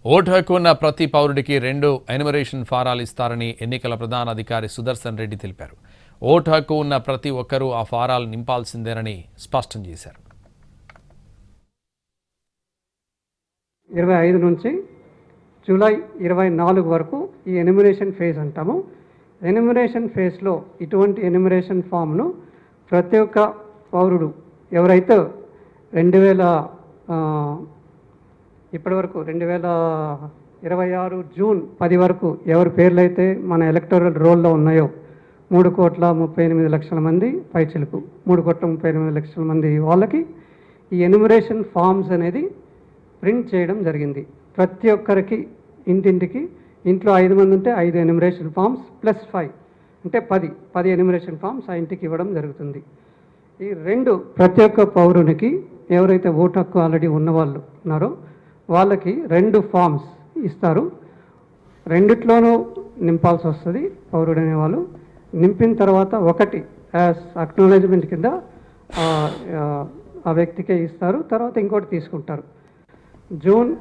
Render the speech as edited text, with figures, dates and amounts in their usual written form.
Vote హక్కు ఉన్న ప్రతి పౌరుడికి 2 ఎన్యుమరేషన్ ఫారాలు ఇస్తారని ఎన్నికల ప్రధాన అధికారి సుదర్శన్ రెడ్డి తెలిపారు. ఓటు హక్కు ఉన్న ప్రతి ఒక్కరూ ఆ ఫారాలు నింపాల్సిందేనని స్పష్టం చేశారు. 25 నుంచి జూలై 24 వరకు ఈ ఎన్యుమరేషన్ ఫేజ్ అంటాము. ఎన్యుమరేషన్ ఫేజ్లో ఇటువంటి ఎన్యుమరేషన్ ఫామ్ను ప్రతి ఒక్క పౌరుడు ఎవరైతే 2026 జూన్ 10 వరకు ఎవరి పేర్లు అయితే మన ఎలక్టోరల్ రోల్లో ఉన్నాయో 3,38,00,000 మంది పైచిలుకు 3,38,00,000 మంది వాళ్ళకి ఈ ఎన్యుమరేషన్ ఫామ్స్ అనేది ప్రింట్ చేయడం జరిగింది. ప్రతి ఒక్కరికి ఇంటింటికి ఇంట్లో 5 మంది ఉంటే 5 ఎన్యుమరేషన్ ఫామ్స్ ప్లస్ 5 అంటే 10 ఎన్యుమరేషన్ ఫామ్స్ ఆ ఇంటికి ఇవ్వడం జరుగుతుంది. ఈ 2 ప్రతి ఒక్క పౌరునికి ఎవరైతే ఓటు హక్కు ఆల్రెడీ ఉన్నవాళ్ళు ఉన్నారో వాళ్ళకి 2 ఫామ్స్ ఇస్తారు. రెండిట్లోనూ నింపాల్సి వస్తుంది. పౌరుడు అనేవాళ్ళు నింపిన తర్వాత ఒకటి యాజ్ అక్నాలెడ్జ్మెంట్ కింద ఆ వ్యక్తికే ఇస్తారు. తర్వాత ఇంకోటి తీసుకుంటారు. జూన్